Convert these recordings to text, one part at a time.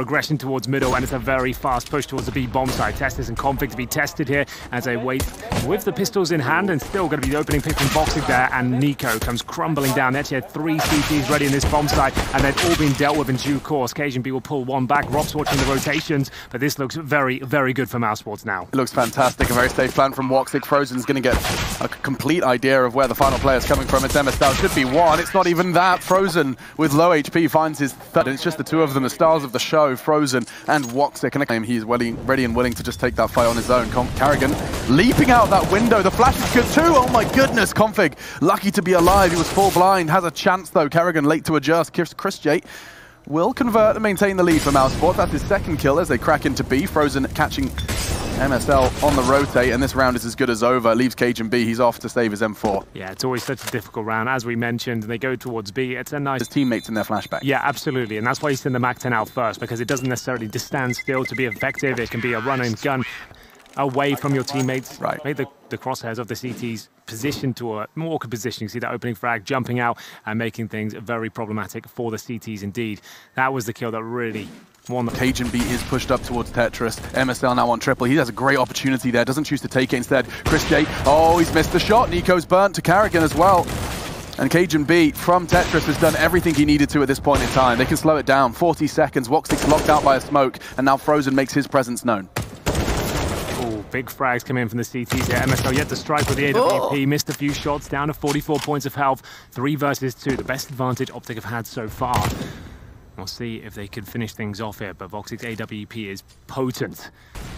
Progression towards middle, and it's a very fast push towards the B bomb side. Testers and Config to be tested here as they wait with the pistols in hand, and still going to be the opening pick from OpTic there, and Nico comes crumbling down. They actually had 3 CTs ready in this bomb site, and they've all been dealt with in due course. KGB will pull one back. Rob's watching the rotations, but this looks very, very good for Mousesports now. It looks fantastic. A very safe plan from OpTic. Frozen's going to get a complete idea of where the final player is coming from. It's MSL. Should be one. It's not even that. Frozen with low HP finds his third, and it's just the two of them, the stars of the show, Frozen and OpTic, and a claim he's ready and willing to just take that fight on his own. Carrigan leaping out that window. The flash is good too. Oh my goodness, Config lucky to be alive. He was full blind. Has a chance though. Carrigan late to adjust. Chris J will convert and maintain the lead for Mousesports. That's his second kill as they crack into B. Frozen catching MSL on the rotate, and this round is as good as over. Leaves KGB. He's off to save his M4. Yeah, it's always such a difficult round. As we mentioned, they go towards B. It's a nice... His teammates in their flashback. Yeah, absolutely. And that's why you send the MAC-10 out first, because it doesn't necessarily just stand still to be effective. It can be a run and gun away from your teammates. Right. Make the crosshairs of the CTs positioned to a more awkward position. You see that opening frag jumping out and making things very problematic for the CTs indeed. That was the kill that really won. KGB is pushed up towards Tetris. MSL now on triple. He has a great opportunity there. Doesn't choose to take it instead. Chris J. Oh, he's missed the shot. Nico's burnt to Carrigan as well. And KGB from Tetris has done everything he needed to at this point in time. They can slow it down. 40 seconds. OpTic's locked out by a smoke. And now Frozen makes his presence known. Big frags come in from the CTs here. MSL yet to strike with the AWP. Missed a few shots, down to 44 points of health. 3 versus 2, the best advantage OpTic have had so far. We'll see if they can finish things off here, but OpTic's AWP is potent.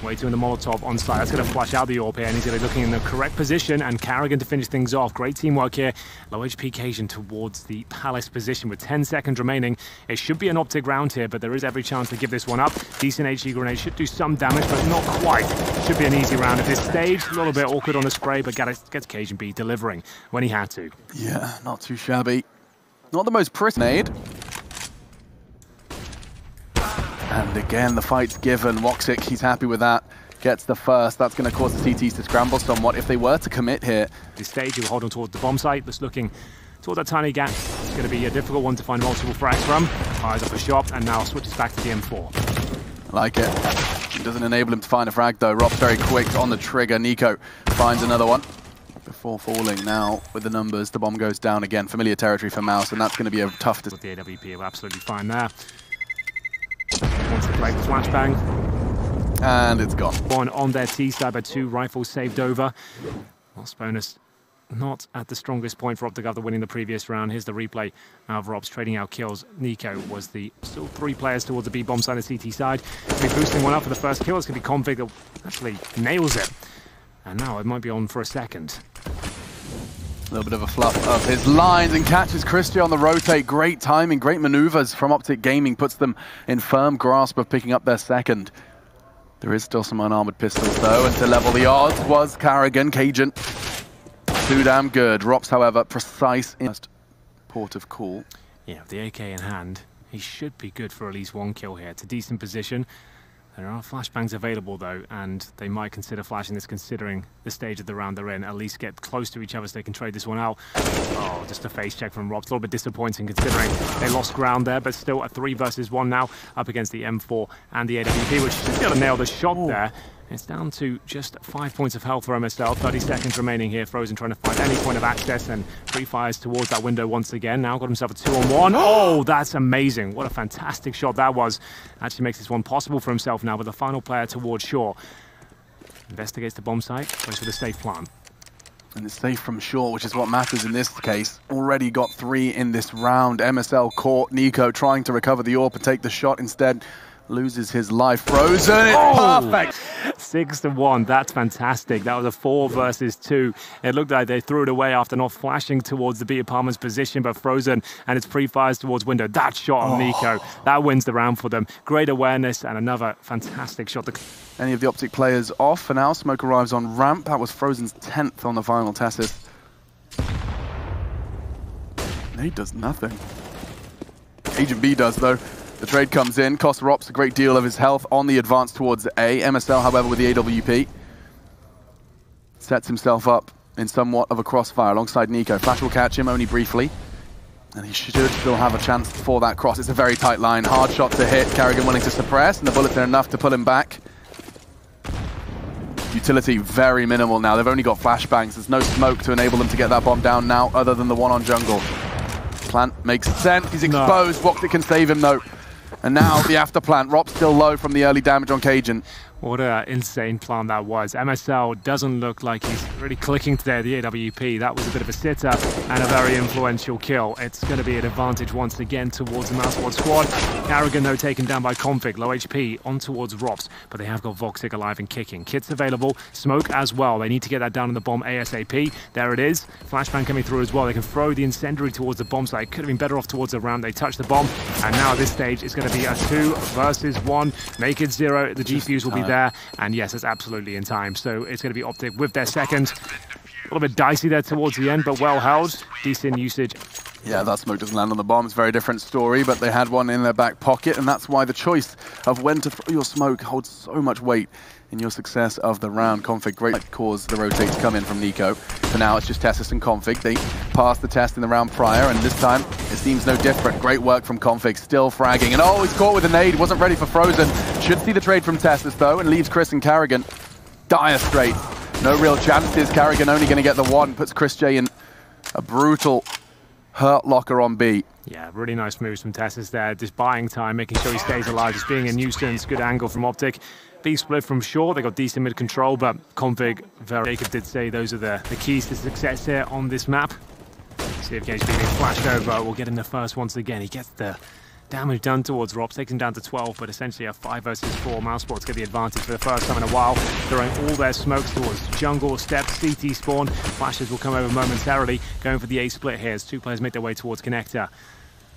Waiting with the Molotov on site. That's going to flush out the AWP, and he's going to be looking in the correct position, and Carrigan to finish things off. Great teamwork here. Low HP Cajun towards the Palace position with 10 seconds remaining. It should be an OpTic round here, but there is every chance to give this one up. Decent HE grenade should do some damage, but not quite. Should be an easy round at this stage. A little bit awkward on the spray, but gets KGB delivering when he had to. Yeah, not too shabby. Not the most pretty nade. And again, the fight's given. OpTic, he's happy with that. Gets the first. That's going to cause the CTs to scramble somewhat if they were to commit here. This stage, he'll hold on towards the bomb site. Just looking toward that tiny gap. It's going to be a difficult one to find multiple frags from. Fires up a shot and now switches back to the M4. Like it. It doesn't enable him to find a frag though. Rob's very quick on the trigger. Nico finds another one. Before falling now with the numbers, the bomb goes down again. Familiar territory for Mouse, and that's going to be a tough... With the AWP, absolutely fine there. Wants to play the flashbang. And it's gone. One on their T side, but 2 rifles saved over. Loss bonus not at the strongest point for OpTic after winning the previous round. Here's the replay of Rob's trading out kills. Nico was the still 3 players towards the B bomb side and CT side. He'll be boosting one up for the first kill. It's going to be Config that actually nails it. And now it might be on for a second. A little bit of a fluff of his lines and catches Christian on the rotate. Great timing, great maneuvers from OpTic Gaming. Puts them in firm grasp of picking up their second. There is still some unarmored pistols though, and to level the odds was Carrigan. Cajun, too damn good. Rops, however, precise in port of call. Yeah, with the AK in hand, he should be good for at least 1 kill here. It's a decent position. There are flashbangs available though, and they might consider flashing this considering the stage of the round they're in. At least get close to each other so they can trade this one out. Oh, just a face check from Rob. It's a little bit disappointing considering they lost ground there, but still a 3 versus 1 now up against the M4 and the AWP, which should be able to nail the shot there. It's down to just 5 points of health for MSL. 30 seconds remaining here. Frozen trying to find any point of access and pre-fires towards that window once again. Now got himself a 2-on-1. Oh, that's amazing. What a fantastic shot that was. Actually makes this one possible for himself now with the final player towards shore. Investigates the bomb site. Goes for the safe plant. And it's safe from shore, which is what matters in this case. Already got 3 in this round. MSL caught Nico trying to recover the AWP and take the shot instead. Loses his life. Frozen, it's perfect! 6-1, that's fantastic. That was a 4 versus 2. It looked like they threw it away after not flashing towards the B apartment's position, but Frozen and its pre-fires towards window. That shot on Nico, that wins the round for them. Great awareness and another fantastic shot. Any of the OpTic players off for now. Smoke arrives on ramp. That was Frozen's 10th on the final Tessis. He does nothing. Agent B does though. The trade comes in, costs Rops a great deal of his health on the advance towards A. MSL, however, with the AWP, sets himself up in somewhat of a crossfire alongside Nico. Flash will catch him only briefly. And he should still have a chance for that cross. It's a very tight line. Hard shot to hit. Carrigan willing to suppress, and the bullets are enough to pull him back. Utility very minimal now. They've only got flashbangs. There's no smoke to enable them to get that bomb down now, other than the one on jungle. Plant makes sense. He's exposed. No. WOXIC can save him though. And now the after plant. Rob's still low from the early damage on Cajun. What an insane plan that was. MSL doesn't look like he's really clicking today, the AWP. That was a bit of a sitter and a very influential kill. It's going to be an advantage once again towards the Mousesports squad. Carrigan, though, taken down by Config. Low HP on towards Rops, but they have got WOXIC alive and kicking. Kits available, smoke as well. They need to get that down on the bomb ASAP. There it is. Flashbang coming through as well. They can throw the incendiary towards the bomb site. Could have been better off towards the ramp. They touch the bomb, and now at this stage, it's going to be a 2 versus 1. Make it 0. The defuse will be there, and yes, it's absolutely in time. So it's going to be OpTic with their second. A little bit dicey there towards the end, but well held. Decent usage. Yeah, that smoke doesn't land on the bomb. It's a very different story, but they had one in their back pocket, and that's why the choice of when to throw your smoke holds so much weight in your success of the round. Config, great cause the rotate to come in from Nico. For now, it's just Tessus and Config. They passed the test in the round prior, and this time it seems no different. Great work from Config, still fragging. And oh, he's caught with a nade, wasn't ready for Frozen. Should see the trade from Tessus though, and leaves Chris and Carrigan dire straight. No real chances. Carrigan only going to get the one, puts Chris J in a brutal hurt locker on B. Yeah, really nice moves from Tessus there. Just buying time, making sure he stays alive, just being a nuisance. Good angle from OpTic. B split from short. They got decent mid control, but Config, Jacob did say those are the keys to success here on this map. See if KHB being flashed over. We'll get him the first once again. He gets the damage done towards Rops, takes him down to 12, but essentially a 5 versus 4. Mousesports get the advantage for the first time in a while. Throwing all their smokes towards jungle, steps, CT spawn. Flashes will come over momentarily. Going for the A split here as 2 players make their way towards connector.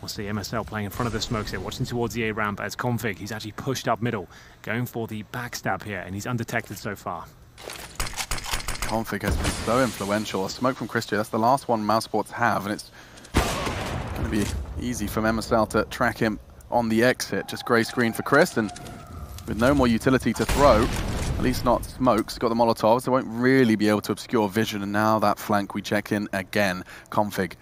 We'll see MSL playing in front of the smokes here, watching towards the A ramp as Config. He's actually pushed up middle, going for the backstab here, and he's undetected so far. Config has been so influential. A smoke from Chris J, that's the last one Mousesports have, and it's going to be easy for MSL to track him on the exit. Just grey screen for Chris, and with no more utility to throw, at least not smokes, got the Molotovs, they won't really be able to obscure vision, and now that flank we check in again. Config,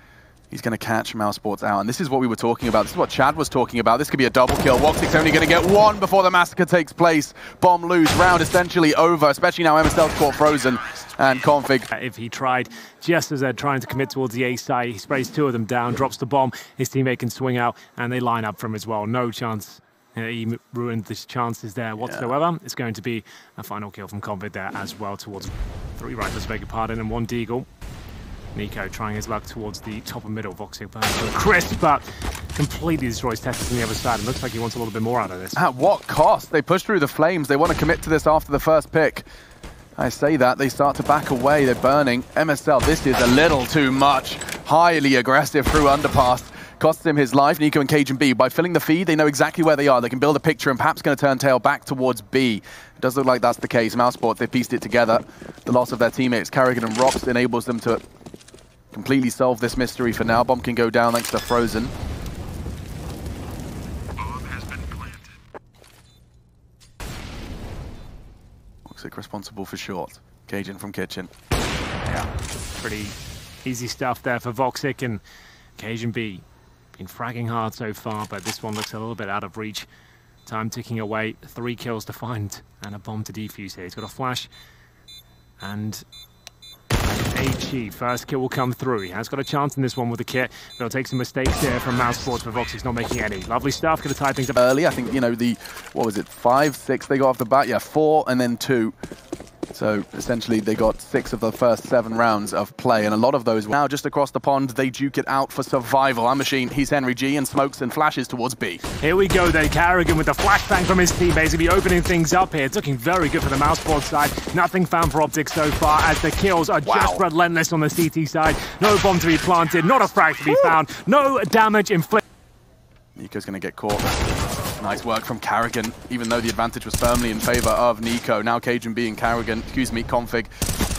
he's going to catch Mousesports out, and this is what we were talking about. This is what Chad was talking about. This could be a double kill. WOXIC's only going to get one before the massacre takes place. Bomb lose, round essentially over, especially now MSL's caught Frozen, and Config. If he tried, just as they're trying to commit towards the A side, he sprays 2 of them down, drops the bomb, his teammate can swing out, and they line up for him as well. No chance. He ruined his chances there whatsoever. Yeah. It's going to be a final kill from Config there as well towards 3 rifles, beg your pardon, and 1 deagle. Nico trying his luck towards the top of middle. WOXIC burns for Chris, but completely destroys Tessus on the other side. It looks like he wants a little bit more out of this. At what cost? They push through the flames. They want to commit to this after the first pick. I say that, they start to back away. They're burning. MSL, this is a little too much. Highly aggressive through underpass. Costs him his life. Nico and Cajun B. By filling the feed, they know exactly where they are. They can build a picture and perhaps going to turn tail back towards B. It does look like that's the case. Mousesports, they've pieced it together. The loss of their teammates, Carrigan and Rops, enables them to completely solve this mystery for now. Bomb can go down thanks to Frozen. Bomb has been planted. WOXIC responsible for short. Cajun from kitchen. Yeah, pretty easy stuff there for WOXIC, and Cajun B been fragging hard so far, but this one looks a little bit out of reach. Time ticking away, 3 kills to find and a bomb to defuse here. He's got a flash and HE, first kill will come through. He has got a chance in this one with the kit. They'll take some mistakes here from Mousesports, but WOXIC's not making any. Lovely stuff, going to tie things up early. I think, you know, what was it, 5, 6 they got off the bat? Yeah, 4 and then 2. So essentially they got 6 of the first 7 rounds of play, and a lot of those now just across the pond. They duke it out for survival. I'm Machine, he's Henry G, and smokes and flashes towards B. Here we go then, Carrigan with the flashbang from his team, basically opening things up here. It's looking very good for the Mousesports side. Nothing found for OpTic so far, as the kills are just relentless on the CT side. No bomb to be planted, not a frag to be found, no damage inflicted. Nico's going to get caught. Nice work from Carrigan, even though the advantage was firmly in favor of Nico. Now Cajun B and Carrigan, Config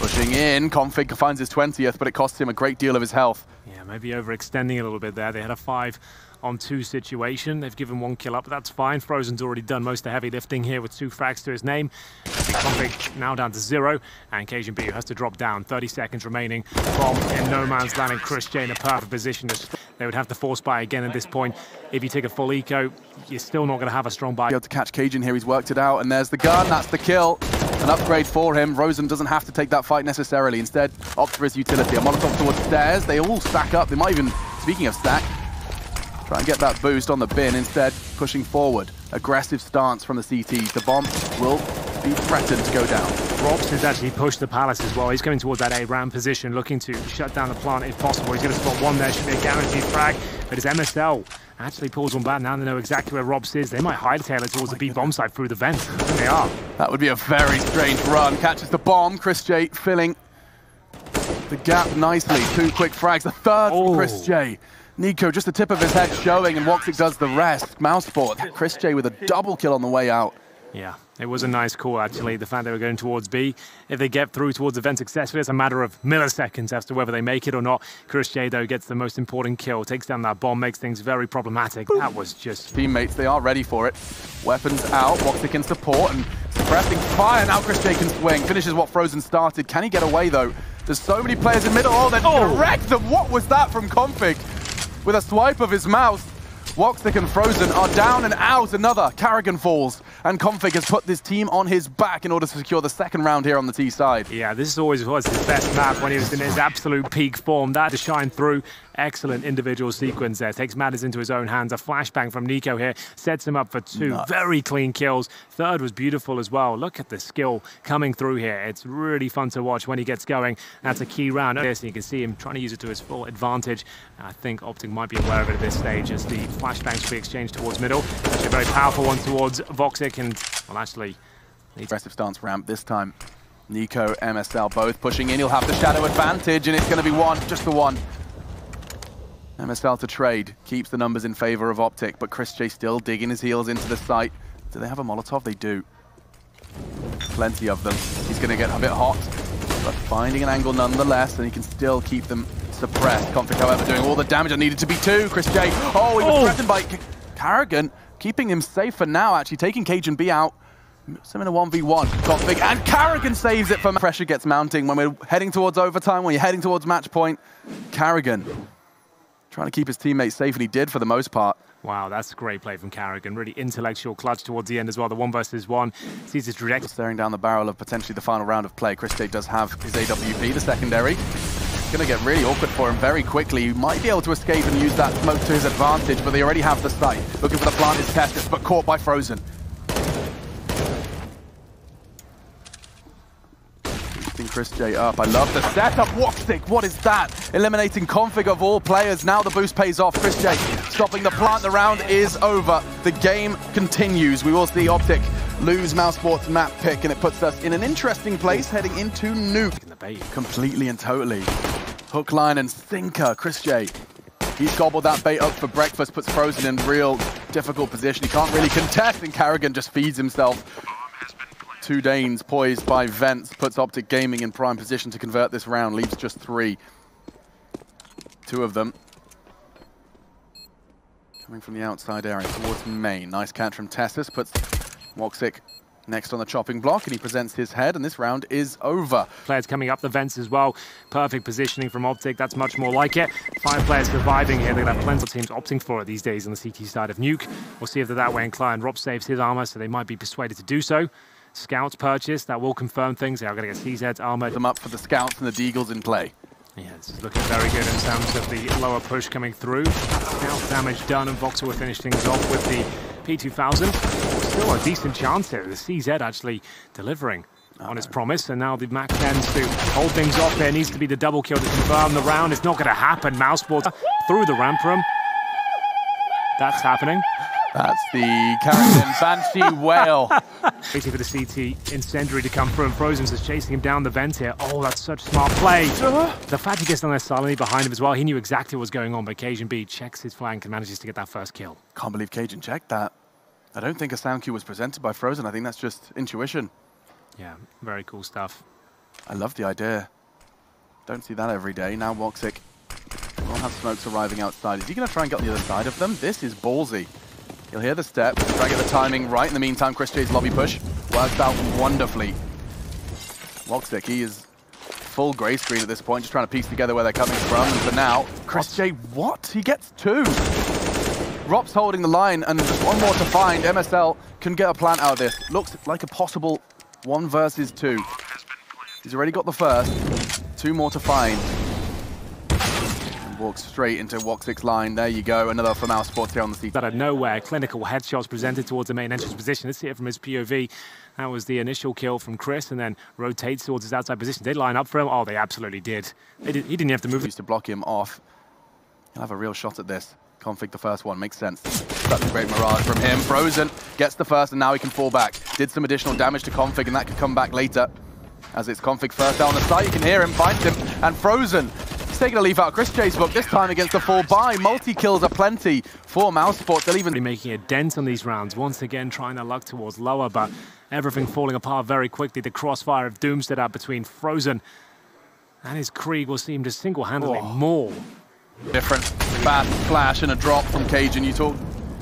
pushing in. Config finds his 20th, but it costs him a great deal of his health. Yeah, maybe overextending a little bit there. They had a 5-on-2 situation. They've given 1 kill up, but that's fine. Frozen's already done most of the heavy lifting here with 2 frags to his name. Config now down to 0, and Cajun B has to drop down. 30 seconds remaining from in no man's land, and Chris J in a perfect position to They would have to force buy again at this point. If you take a full eco, you're still not going to have a strong buy. Able to catch Cajun here, he's worked it out, and there's the gun, that's the kill. An upgrade for him. Rosen doesn't have to take that fight necessarily. Instead, opt for his utility. A Molotov towards stairs. They all stack up. They might even, speaking of stack, try and get that boost on the bin. Instead, pushing forward. Aggressive stance from the CTs. The bomb will be threatened to go down. Robs has actually pushed the Palace as well. He's going towards that A-ram position, looking to shut down the plant if possible. He's going to spot one there. Should be a guaranteed frag. But his MSL actually pulls one back. Now they know exactly where Robs is. They might hightail it towards the B bomb site through the vent. They are. That would be a very strange run. Catches the bomb. Chris J filling the gap nicely. 2 quick frags. The third from Chris J. Nico, just the tip of his head showing, and OpTic does the rest. Mousesports. Chris J with a double kill on the way out. Yeah, it was a nice call, actually, the fact they were going towards B. If they get through towards the vent successfully, it's a matter of milliseconds as to whether they make it or not. Chris J, though, gets the most important kill, takes down that bomb, makes things very problematic. That was just... Teammates, they are ready for it. Weapons out, OpTic in support, and suppressing fire. Now Chris J can swing, finishes what Frozen started. Can he get away, though? There's so many players in middle. Oh, they're going to wreck them. What was that from Config? With a swipe of his mouse, OpTic and Frozen are down and out. Another Carrigan falls, and Config has put this team on his back in order to secure the second round here on the T side. Yeah, this always was his best map when he was in his absolute peak form. That to shine through. Excellent individual sequence there. Takes matters into his own hands. A flashbang from Nico here sets him up for 2 very clean kills. Third was beautiful as well. Look at the skill coming through here. It's really fun to watch when he gets going. That's a key round. And you can see him trying to use it to his full advantage. I think OpTic might be aware of it at this stage as the flashbangs should be exchanged towards middle. Actually a very powerful one towards OpTic, and, well, actually... Aggressive stance ramp this time. Nico, MSL both pushing in. He'll have the shadow advantage, and it's going to be one, just the one. MSL to trade, keeps the numbers in favor of OpTic, but Chris J still digging his heels into the site. Do they have a Molotov? They do. Plenty of them. He's going to get a bit hot, but finding an angle nonetheless, and he can still keep them suppressed. Config, however, doing all the damage that needed to be 2. Chris J, he was threatened by Carrigan, keeping him safe for now, actually, taking Cajun B out. Some in a 1v1. Config, and Carrigan saves it for pressure gets mounting when we're heading towards overtime, when you're heading towards match point. Carrigan trying to keep his teammates safe, and he did for the most part. Wow, that's a great play from Carrigan. Really intellectual clutch towards the end as well. The 1 versus 1 sees his trajectory. Staring down the barrel of potentially the final round of play. Chris J does have his AWP, the secondary. It's going to get really awkward for him very quickly. He might be able to escape and use that smoke to his advantage, but they already have the site. Looking for the plant is Testis, but caught by Frozen. Chris J up. I love the setup. OpTic, what is that? Eliminating Config of all players. Now the boost pays off. Chris J stopping the plant. The round is over. The game continues. We will see OpTic lose Mousesports map pick, and it puts us in an interesting place heading into Nuke. Completely and totally. Hook, line, and sinker. Chris J. He's gobbled that bait up for breakfast, puts Frozen in real difficult position. He can't really contest, and Carrigan just feeds himself. 2 Danes poised by Vents, puts OpTic Gaming in prime position to convert this round, leaves just 3. 2 of them coming from the outside area towards main. Nice catch from Testis, puts OpTic next on the chopping block, and he presents his head, and this round is over. Players coming up the vents as well. Perfect positioning from OpTic. That's much more like it. 5 players surviving here. They're going to have plenty of teams opting for it these days on the CT side of Nuke. We'll see if they're that way inclined. Rob saves his armor, so they might be persuaded to do so. Scouts purchase, that will confirm things. They are going to get CZ's armor. Them up for the Scouts and the Deagles in play. Yeah, this is looking very good in terms of the lower push coming through. Scout damage done, and Voxel will finish things off with the P2000. Still a decent chance here. The CZ actually delivering on his promise, and now the Mac tends to hold things off. There needs to be the double kill to confirm the round. It's not going to happen. Mousesports through the ramp room. That's happening. That's the Carrigan Banshee Whale. Waiting for the CT incendiary to come through, and Frozen's just chasing him down the vent here. Oh, that's such smart play. The fact he gets down there silently behind him as well, he knew exactly what was going on, but Cajun B checks his flank and manages to get that first kill. Can't believe Cajun checked that. I don't think a sound cue was presented by Frozen. I think that's just intuition. Yeah, very cool stuff. I love the idea. Don't see that every day. Now OpTic will have smokes arriving outside. Is he going to try and get on the other side of them? This is ballsy. You'll hear the step, try and get the timing right. In the meantime, Chris J's lobby push works out wonderfully. OpTic, he is full grey screen at this point, just trying to piece together where they're coming from. And for now, Chris J, what? He gets 2. Rop's holding the line, and just one more to find. MSL can get a plant out of this. Looks like a possible 1 versus 2. He's already got the first. 2 more to find. And walks straight into WOXIC's line. There you go, another for Mousesports here on the seat. Out of nowhere, clinical headshots presented towards the main entrance position. Let's see it from his POV. That was the initial kill from Chris, and then rotates towards his outside position. They line up for him. Oh, they absolutely did. He didn't have to move. Used to block him off. He'll have a real shot at this. Config the first one, makes sense. That's a great mirage from him. Frozen gets the first, and now he can fall back. Did some additional damage to Config, and that could come back later. As it's Config first down the site, you can hear him, finds him, and Frozen. He's taking a leaf out of Chris J's book, this time against the full buy. Multi-kills are plenty for Mousesports. They'll even making a dent on these rounds. Once again, trying to luck towards lower, but everything falling apart very quickly. The crossfire of Doomstead out between Frozen and his Krieg will seem to single-handedly maul. Different fast flash and a drop from Cajun. You talk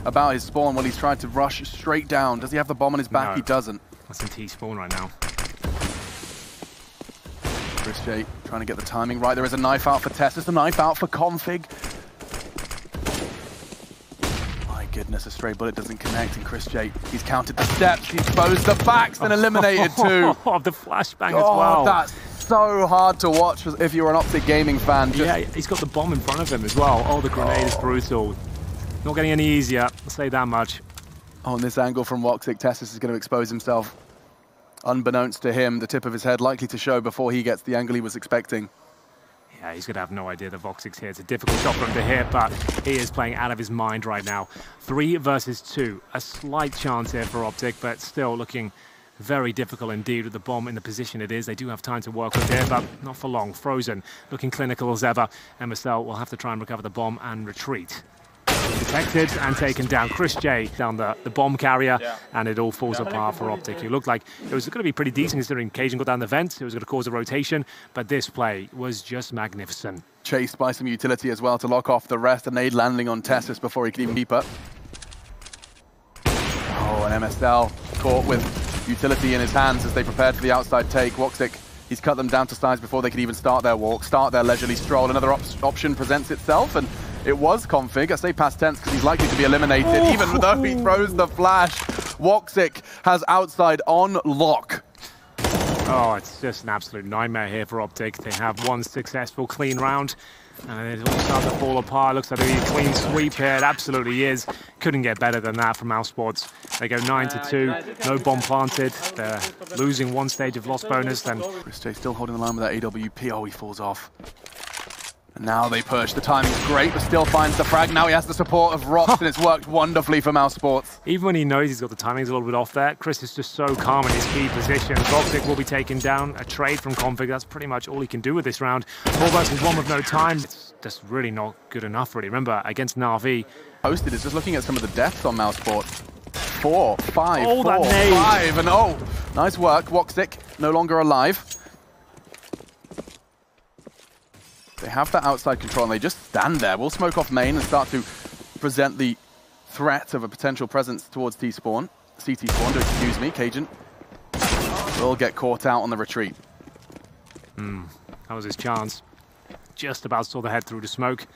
about his spawn. Well, he's tried to rush straight down. Does he have the bomb on his back? No. He doesn't. That's in T-spawn right now. Chris J trying to get the timing right. There is a knife out for Tess. There's a knife out for Config. My goodness, a stray bullet doesn't connect. And Chris J, he's counted the steps. He exposed the backs and eliminated 2. Oh, the flashbang as well. That's so hard to watch if you're an OpTic gaming fan. Yeah, he's got the bomb in front of him as well. Oh, the grenade is brutal. Not getting any easier, I'll say that much. On this angle from WOXIC, Tessus is going to expose himself. Unbeknownst to him, the tip of his head likely to show before he gets the angle he was expecting. Yeah, he's going to have no idea that WOXIC's here. It's a difficult shot for him to hit, but he is playing out of his mind right now. 3 versus 2. A slight chance here for OpTic, but still looking very difficult indeed with the bomb in the position it is. They do have time to work with here, but not for long. Frozen, looking clinical as ever. MSL will have to try and recover the bomb and retreat. Detected and taken down. Chris J down the bomb carrier, and it all falls apart for OpTic. It looked like it was going to be pretty decent considering Cajun got down the vent. It was going to cause a rotation, but this play was just magnificent. Chased by some utility as well to lock off the rest. A nade landing on Tessus before he could even keep up. Oh, and MSL caught with utility in his hands as they prepared for the outside take. WOXIC, he's cut them down to size before they could even start their walk, start their leisurely stroll. Another option presents itself, and it was Config. I say past tense because he's likely to be eliminated, even though he throws the flash. WOXIC has outside on lock. Oh, it's just an absolute nightmare here for OpTic. They have 1 successful clean round, and it all starts to fall apart. Looks like a clean sweep here. It absolutely is. Couldn't get better than that from Mousesports. They go 9-2, no bomb planted. They're losing 1 stage of loss bonus. And Chris J still holding the line with that AWP. Oh, he falls off. And now they push. The timing's great, but still finds the frag. Now he has the support of Rox, and it's worked wonderfully for Mousesports. Even when he knows he's got the timings a little bit off there, Chris is just so calm in his key position. OpTic will be taken down. A trade from Config. That's pretty much all he can do with this round. 4 versus 1 with no time. It's just really not good enough, really. Remember, against Na'Vi. Posted is just looking at some of the deaths on Mousesports. 4, 5, oh, 4, 5, and oh, nice work. WOXIC no longer alive. They have that outside control, and they just stand there. We'll smoke off main and start to present the threat of a potential presence towards T-spawn. CT spawn, don't excuse me. Cajun will get caught out on the retreat. That was his chance. Just about saw the head through the smoke.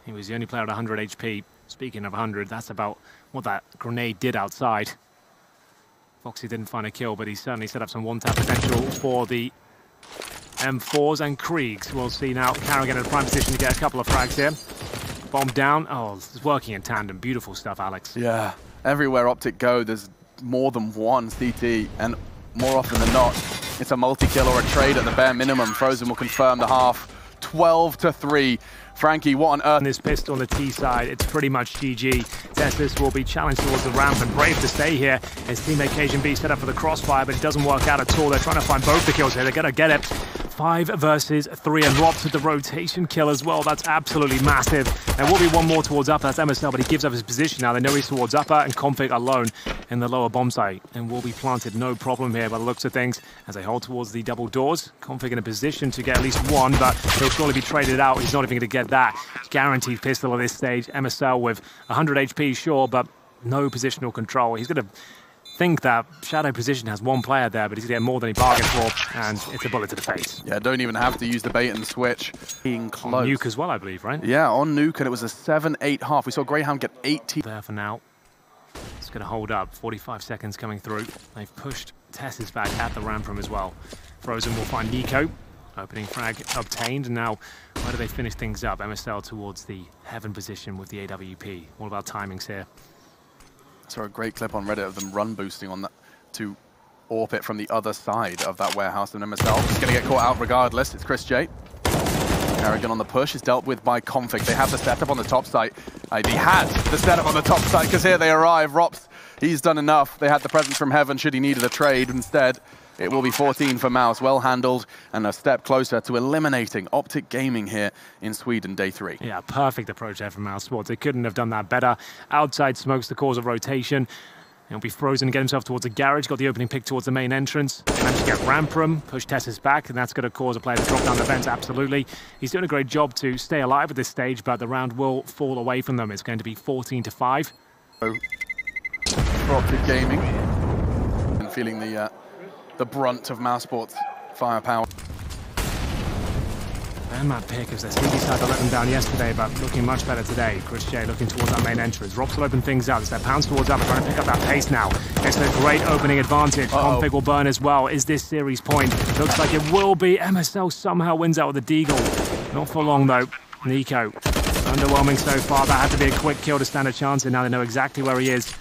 He was the only player at 100 HP. Speaking of 100, that's about what that grenade did outside. Foxy didn't find a kill, but he certainly set up some one-tap potential for the M4s and Kriegs. We'll see now. Carrigan in a prime position to get a couple of frags here. Bomb down. Oh, it's working in tandem. Beautiful stuff, Alex. Yeah. Everywhere OpTic go, there's more than 1 CT, and more often than not, it's a multi-kill or a trade at the bare minimum. Frozen will confirm the half. 12-3. Frankie, what on earth? And this pistol on the T side, it's pretty much GG. Tessus will be challenged towards the ramp and brave to stay here. His teammate Cajun B set up for the crossfire, but it doesn't work out at all. They're trying to find both the kills here. They're going to get it. 5 versus 3, and Robs with the rotation kill as well. That's absolutely massive. There will be 1 more towards upper. That's MSL, but he gives up his position now. They know he's towards upper, and Config alone in the lower bomb site, and will be planted no problem here by the looks of things as they hold towards the double doors. Config in a position to get at least 1, but he'll surely be traded out. He's not even going to get that. Guaranteed pistol at this stage. MSL with 100 HP, sure, but no positional control. He's going to think that Shadow Position has one player there, but he's getting more than he bargained for, and it's a bullet to the face. Yeah, don't even have to use the bait and switch. Being close. On Nuke as well, I believe, right? Yeah, on Nuke, and it was a 7-8 half. We saw Greyhound get 18. There for now. It's going to hold up. 45 seconds coming through. They've pushed Tess's back at the ramp room as well. Frozen will find Nico. Opening frag obtained. Now, where do they finish things up? MSL towards the Heaven position with the AWP. All about timings here. I saw a great clip on Reddit of them run boosting on that to AWP it from the other side of that warehouse, and MSL is going to get caught out regardless. It's Chris J. Carrigan on the push is dealt with by Config. They have the setup on the top site. He had the setup on the top site because here they arrive. Rops, he's done enough. They had the presence from Heaven should he needed a trade. Instead, it will be 14 for Mouse. Well handled and a step closer to eliminating OpTic Gaming here in Sweden, day 3. Yeah, perfect approach there from Mousesports. They couldn't have done that better. Outside smokes the cause of rotation. He'll be Frozen and get himself towards the garage. Got the opening pick towards the main entrance. Managed to get ramp room, push Tess's back, and that's going to cause a player to drop down the vents, absolutely. He's doing a great job to stay alive at this stage, but the round will fall away from them. It's going to be 14-5. OpTic Gaming. And feeling the brunt of Mousesports' firepower. And Matt Pickers, their speedy side let them down yesterday, but looking much better today. Chris J looking towards that main entrance. Rops will open things up. It's their pounds towards up, trying to pick up that pace now. It's a great opening advantage. Config will burn as well. Is this series point? Looks like it will be. MSL somehow wins out with the Deagle. Not for long though. Nico, underwhelming so far. That had to be a quick kill to stand a chance, and now they know exactly where he is.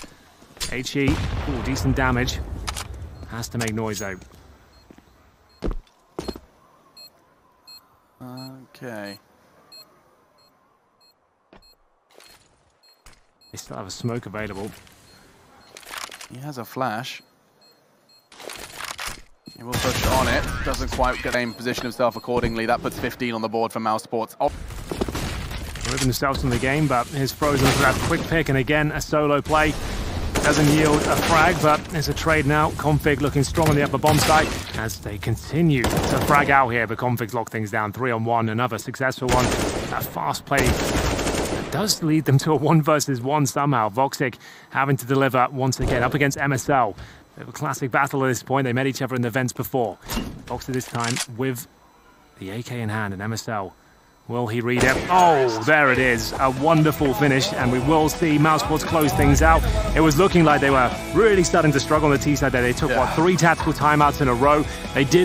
HE, ooh, decent damage. Has to make noise though. Okay. They still have a smoke available. He has a flash. He will push on it. Doesn't quite get aim position himself accordingly. That puts 15 on the board for Mousesports. They're moving themselves from the game, but his Frozen for that quick pick, and again, a solo play. Doesn't yield a frag, but there's a trade now. Config looking strong on the upper bomb site as they continue to frag out here, but Config's locked things down. 3-on-1, another successful one. That fast play that does lead them to a 1-versus-1 somehow. OpTic having to deliver once again up against MSL. They have a classic battle at this point. They met each other in the events before. OpTic this time with the AK in hand, and MSL. Will he read it? Oh, there it is. A wonderful finish, and we will see Mousesports close things out. It was looking like they were really starting to struggle on the T side there. They took, 3 tactical timeouts in a row. They did